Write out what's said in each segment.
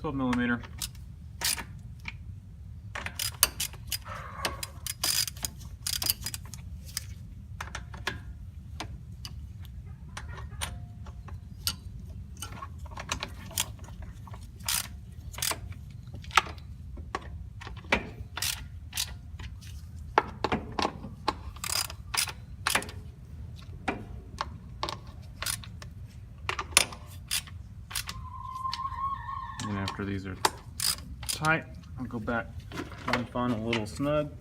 12 millimeter. And after these are tight, I'll go back one final little snug.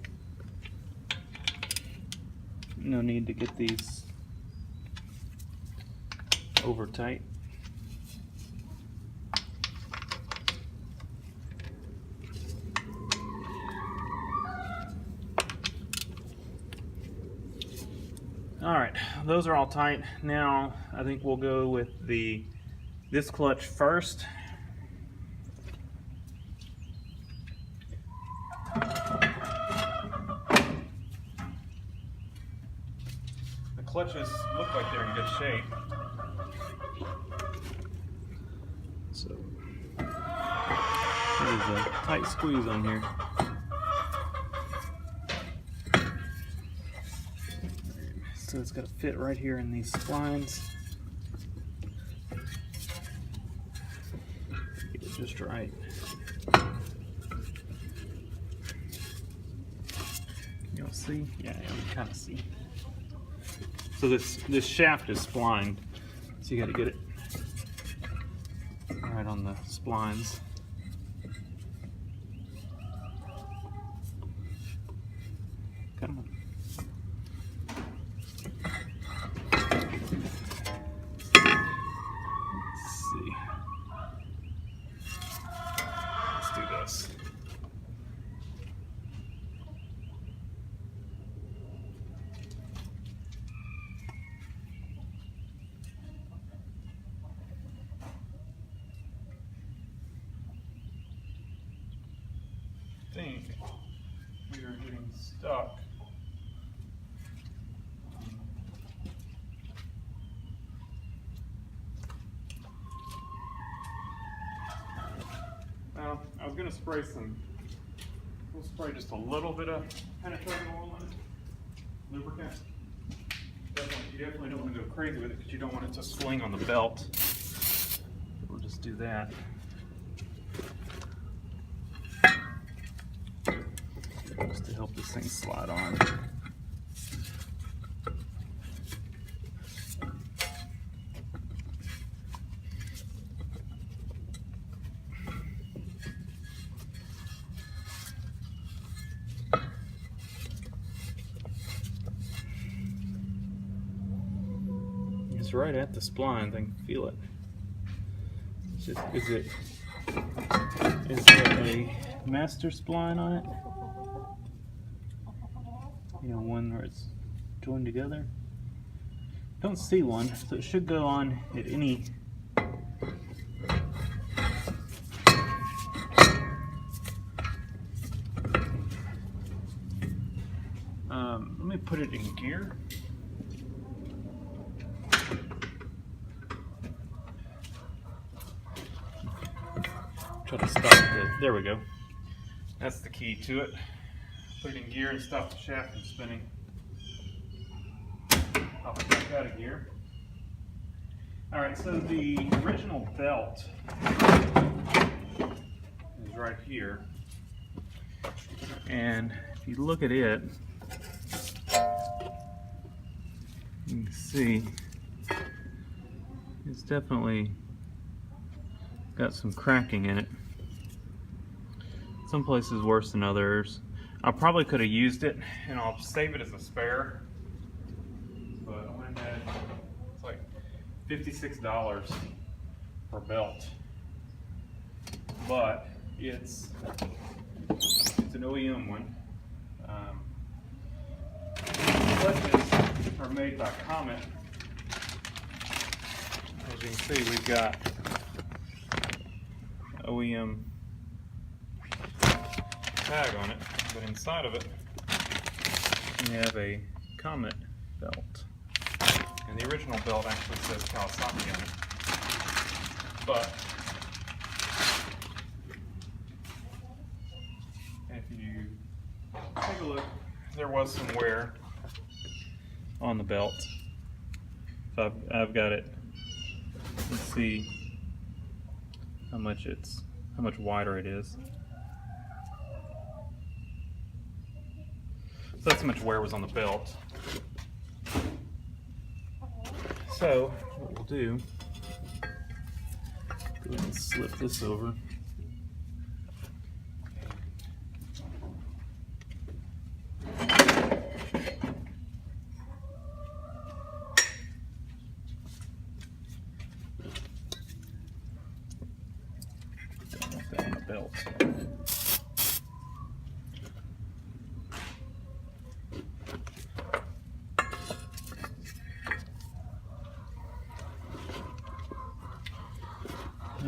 No need to get these over tight. All right, those are all tight. Now I think we'll go with this clutch first. Clutches look like they're in good shape. So there's a tight squeeze on here. So it's got to fit right here in these splines. Get it just right. You don't see? Yeah, you can kind of see. So this shaft is splined, so you got to get it right on the splines. Come on. Let's see. Let's do this. I think we are getting stuck. Well, I was going to spray we'll spray just a little bit of penetrating oil on it, lubricant. You definitely don't want to go crazy with it because you don't want it to swing on the belt. We'll just do that. Just to help this thing slide on. It's right at the splines, I can feel it. It's just, is there a master spline on it? You know, one where it's joined together. Don't see one, so it should go on at any. Let me put it in gear. Try to stop the. There we go. That's the key to it. Put it in gear and stop the shaft from spinning. I'll put it back out of gear. Alright, so the original belt is right here. And if you look at it, you can see it's definitely got some cracking in it. Some places worse than others. I probably could have used it, and I'll save it as a spare. But I went ahead, it's like $56 per belt. But it's an OEM one. Clutches are made by Comet. As you can see, we've got OEM tag on it, but inside of it we have a Comet belt, and the original belt actually says Kawasaki on it, but there was some wear on the belt. So I've got it. Let's see how much wider it is. So that's how much wear was on the belt. So what we'll do, go ahead and slip this over. Don't want that on the belt.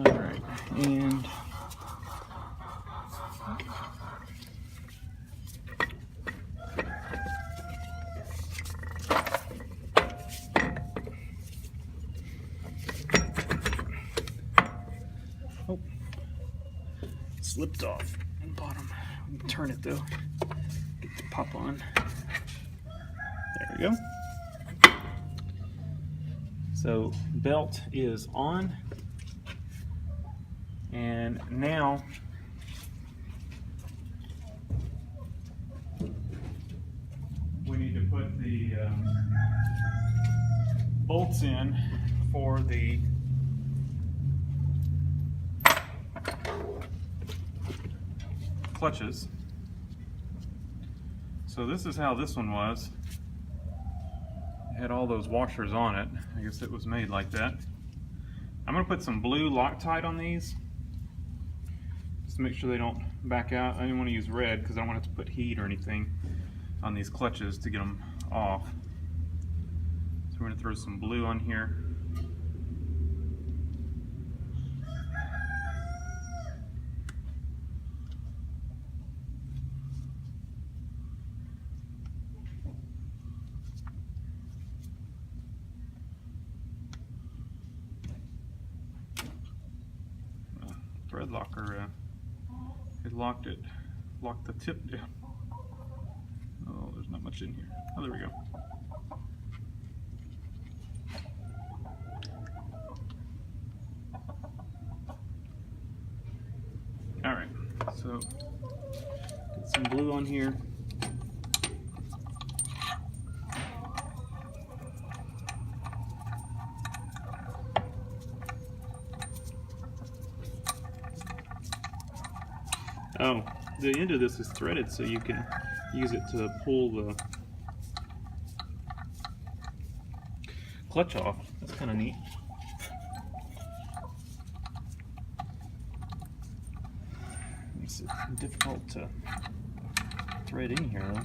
Alright, and oh, slipped off on the bottom. We can turn it though. Get the pop on. There we go. So belt is on. And now we need to put the bolts in for the clutches. So this is how this one was. It had all those washers on it. I guess it was made like that. I'm going to put some blue Loctite on these. To make sure they don't back out. I didn't want to use red because I don't want to have to put heat or anything on these clutches to get them off. So we're going to throw some blue on here. Thread locker it locked the tip down. Oh, there's not much in here. Oh, there we go. All right, so get some blue on here. Oh, the end of this is threaded, so you can use it to pull the clutch off. That's kind of neat. Makes it difficult to thread in here, though.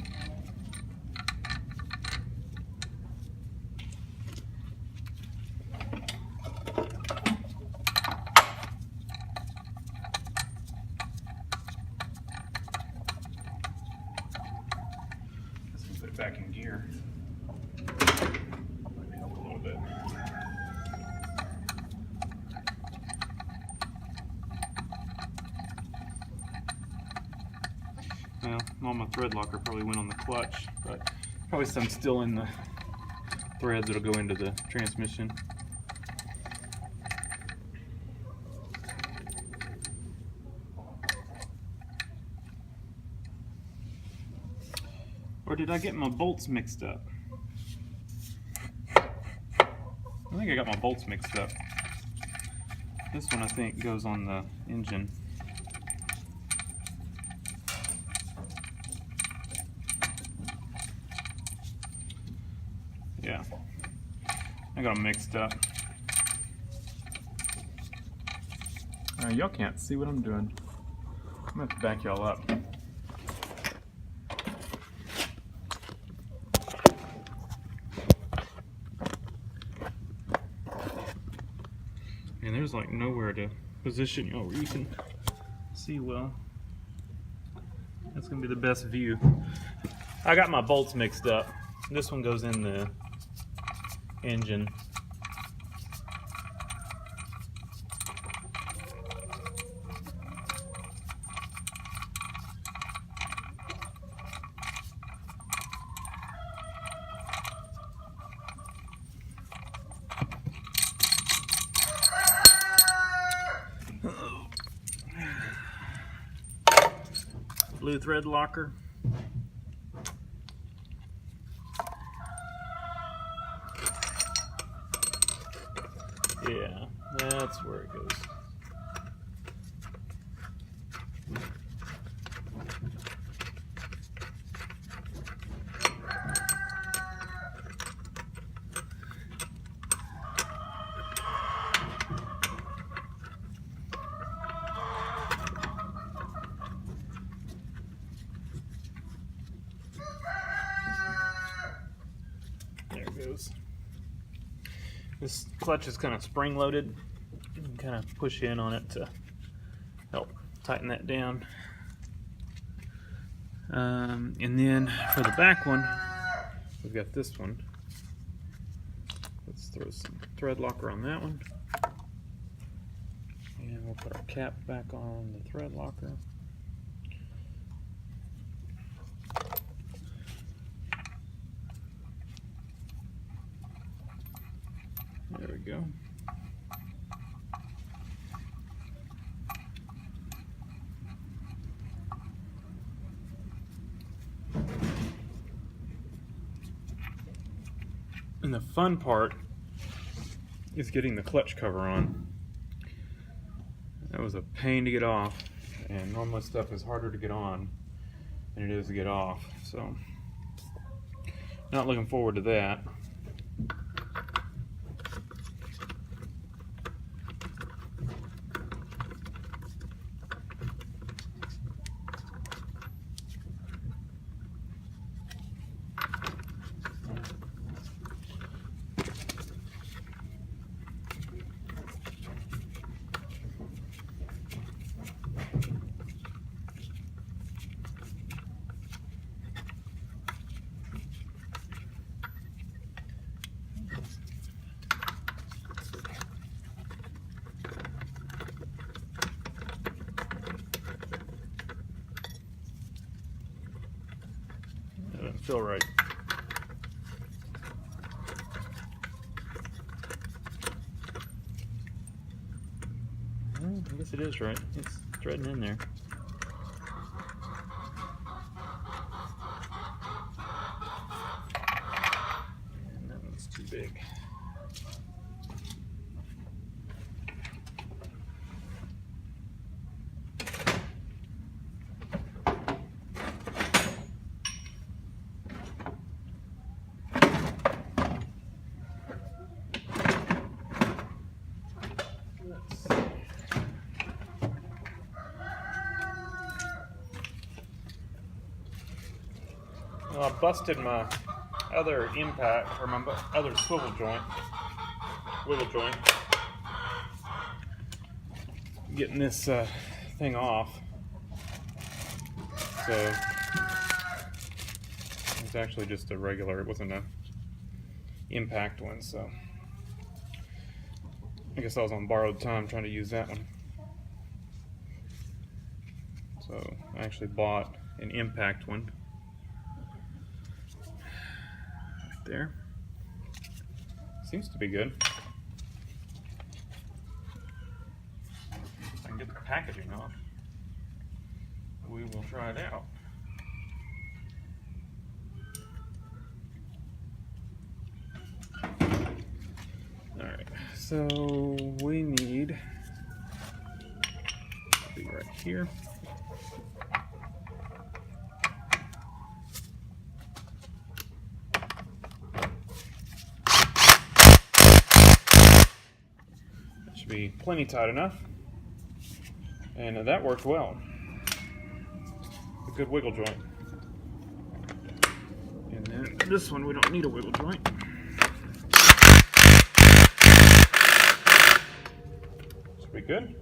Back in gear. Might help a little bit. Well, all my thread locker probably went on the clutch, but probably some still in the threads that'll go into the transmission. Or did I get my bolts mixed up? I think I got my bolts mixed up. This one I think goes on the engine. Yeah, I got them mixed up. Y'all can't see what I'm doing. I'm gonna have to back y'all up. And there's like nowhere to position you where you can see well. That's gonna be the best view. I got my bolts mixed up. This one goes in the engine. blue thread locker. Yeah, that's where it goes. There it goes. This clutch is kind of spring loaded. You can kind of push in on it to help tighten that down. And then for the back one, we've got this one. Let's throw some thread locker on that one. And we'll put our cap back on the thread locker. There we go. And the fun part is getting the clutch cover on. That was a pain to get off, and normally stuff is harder to get on than it is to get off, so not looking forward to that. That doesn't feel right. Well, I guess it is right. It's threading in there. And that one's too big. Well, I busted my other impact, or my other swivel joint, wiggle joint, getting this thing off. So it's actually just a regular, it wasn't a impact one, so I guess I was on borrowed time trying to use that one. So I actually bought an impact one. There. Seems to be good. If I can get the packaging off, we will try it out. Alright, so we need, it'll be right here. Should be plenty tight enough, and that worked well. A good wiggle joint. And then this one, we don't need a wiggle joint. Should be good.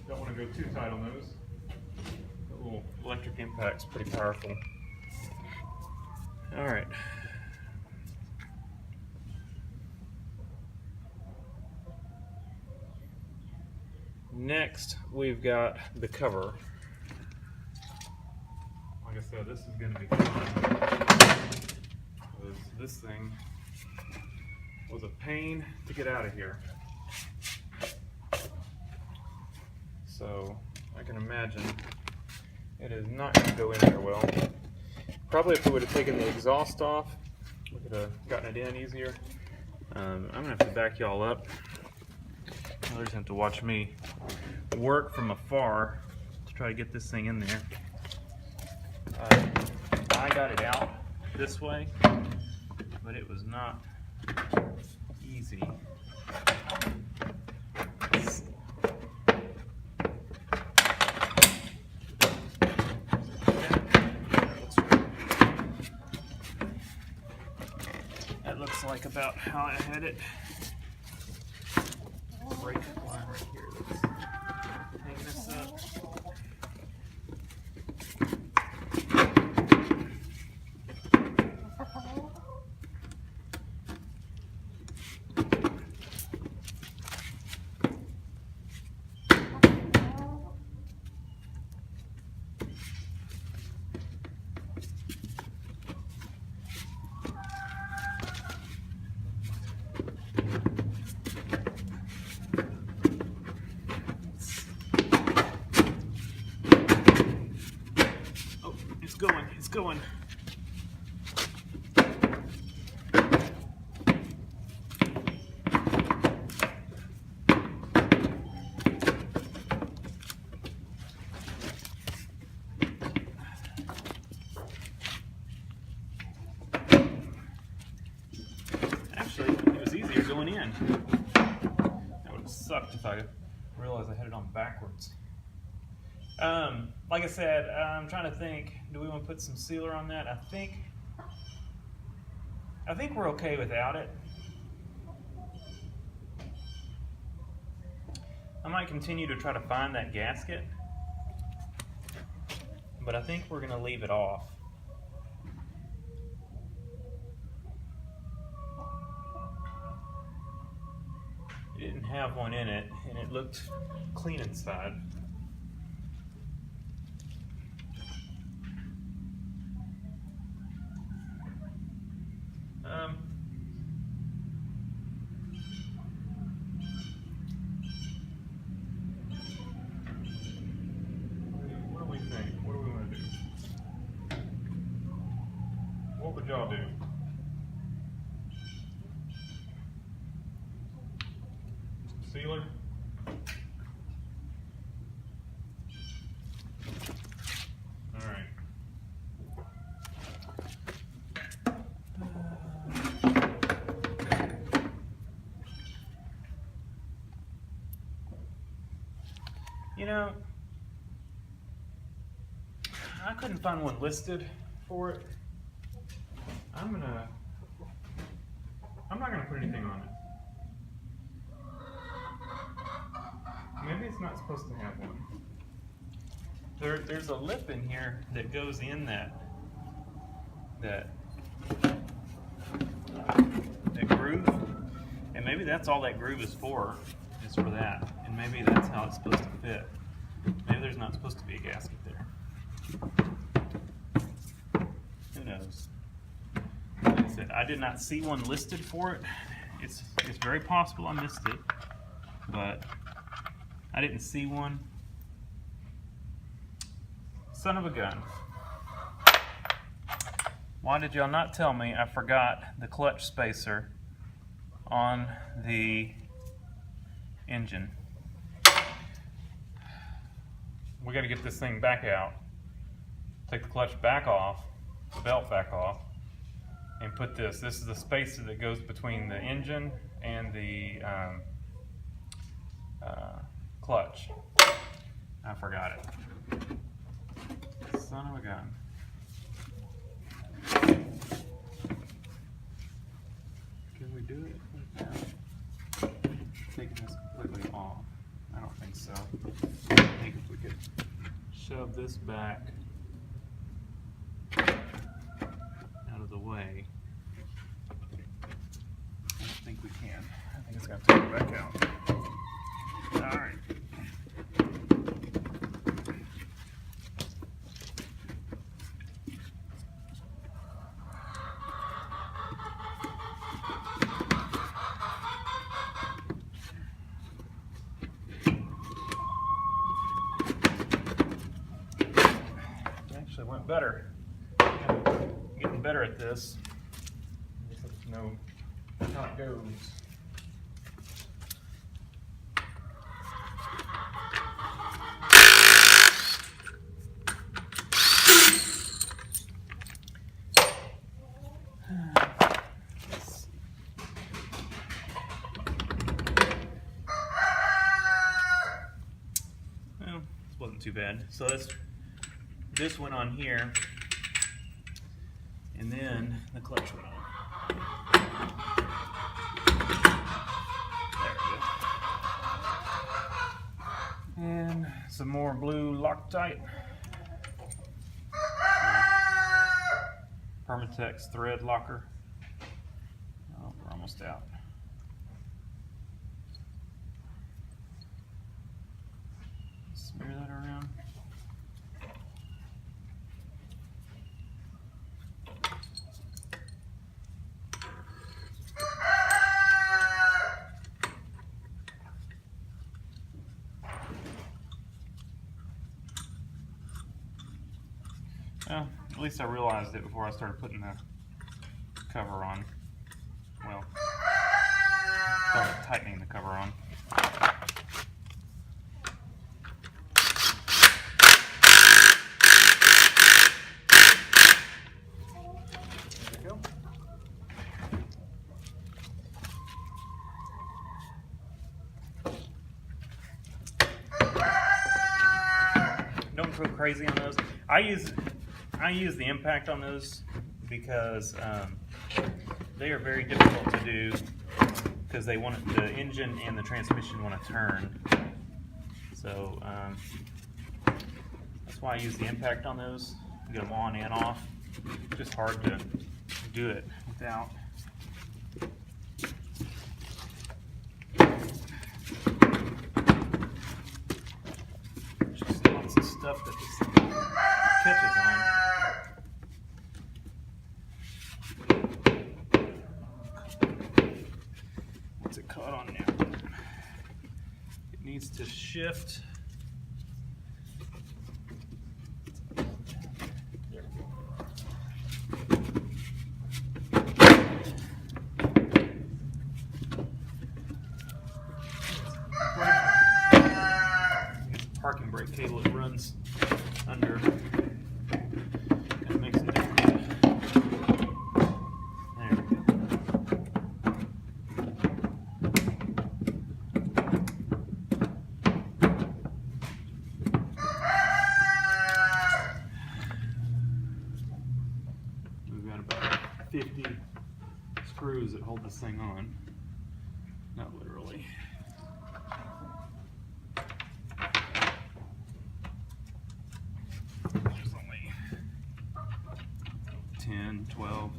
Don't want to go too tight on those. The little electric impact's pretty powerful. All right. Next, we've got the cover. Like I said, this is going to be fun, because this thing was a pain to get out of here. So I can imagine it is not going to go in there well. Probably if we would have taken the exhaust off, we could have gotten it in easier. I'm going to have to back y'all up. You'll just have to watch me work from afar to try to get this thing in there. I got it out this way, but it was not easy. That looks like about how I had it. Break line right here. Let's hang this up. It's going. Actually, it was easier going in. That would have sucked if I realized I had it on backwards. Like I said, I'm trying to think, do we want to put some sealer on that? I think we're okay without it. I might continue to try to find that gasket, but I think we're going to leave it off. It didn't have one in it, and it looked clean inside. What do we think? What do we want to do? What would y'all do? Some sealer? All right. You know, I couldn't find one listed for it. I'm not gonna put anything on it. Maybe it's not supposed to have one. There's a lip in here that goes in that groove, and maybe that's all that groove is for that, and maybe that's how it's supposed to fit. Maybe there's not supposed to be a gasket there. Who knows? Like I said, I did not see one listed for it. It's very possible I missed it, but I didn't see one. Son of a gun. Why did y'all not tell me I forgot the clutch spacer on the engine? We got to get this thing back out, take the clutch back off, the belt back off, and put this. This is the spacer that goes between the engine and the clutch. I forgot it. Son of a gun. Can we do it without taking this completely off? I don't think so. I think if we could shove this back out of the way. I don't think we can. I think it's got to take it back out. All right. went better. Getting better at this. Just let you know how it goes. Well, this wasn't too bad. So this went on here, and then the clutch went on. There we go. And some more blue Loctite. Permatex thread locker. Oh, we're almost out. Smear that around. Well, at least I realized it before I started putting the cover on. Well, started tightening the cover on. There we go. Don't go crazy on those. I use the impact on those because they are very difficult to do because they want the engine and the transmission want to turn. So that's why I use the impact on those. Get them on and off. Just hard to do it without. Just lots of stuff that this thing catches on. What's it caught on now? It needs to shift. There we go. Parking brake cable it runs under and makes it difficult. There we go. We've got about 50 screws that hold this thing on. Not literally. There's only 10, 12.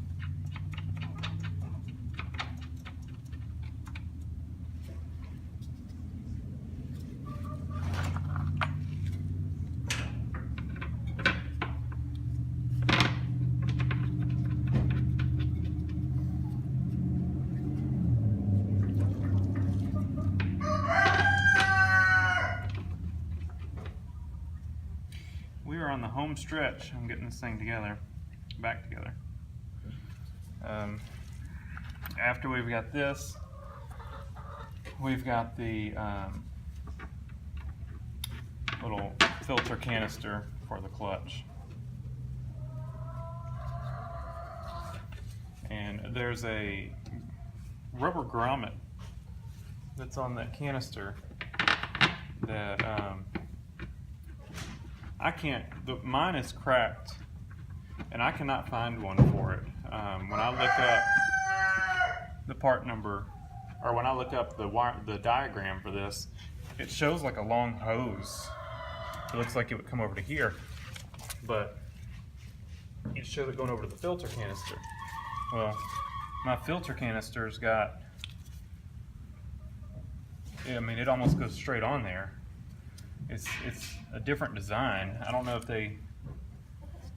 We are on the home stretch. I'm getting this thing together, back together. After we've got this, we've got the little filter canister for the clutch. And there's a rubber grommet that's on that canister that mine is cracked and I cannot find one for it. When I look up the part number, or when I look up the diagram for this, it shows like a long hose. It looks like it would come over to here, but it shows it going over to the filter canister. Well, my filter canister's got, I mean, it almost goes straight on there. It's a different design. I don't know if they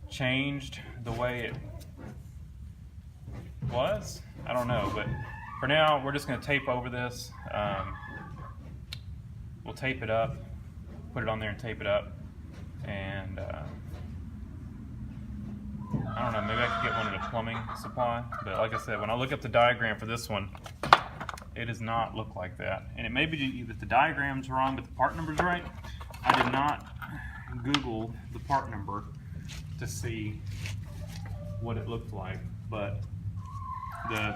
changed the way it was. I don't know, but for now, we're just going to tape over this. We'll tape it up, put it on there and tape it up, and I don't know, maybe I could get one at a plumbing supply, but like I said, when I look up the diagram for this one, it does not look like that. And it may be that the diagram's wrong, but the part number's right. I did not Google the part number to see what it looked like, but the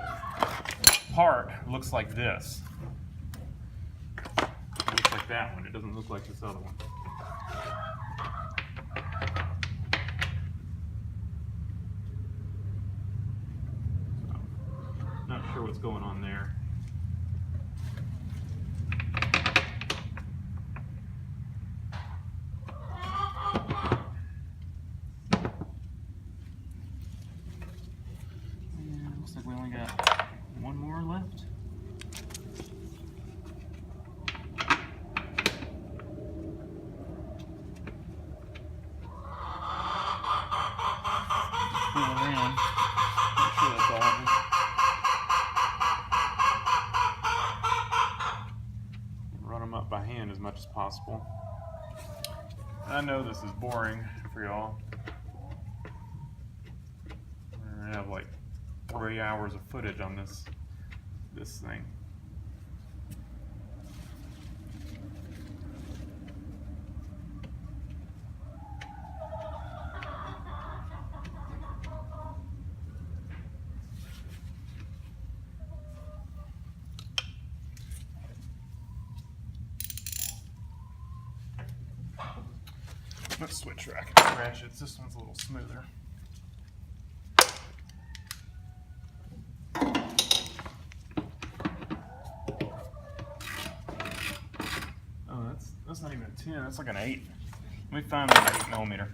part looks like this. It looks like that one. It doesn't look like this other one. So, not sure what's going on there. Looks like we only got one more left. Pull around. Make sure that's all of it. Run them up by hand as much as possible. I know this is boring for y'all. We're gonna have like 3 hours of footage on this thing. Let's switch ratchets. This one's a little smoother. Oh, that's not even a 10. That's like an 8. Let me find an 8mm.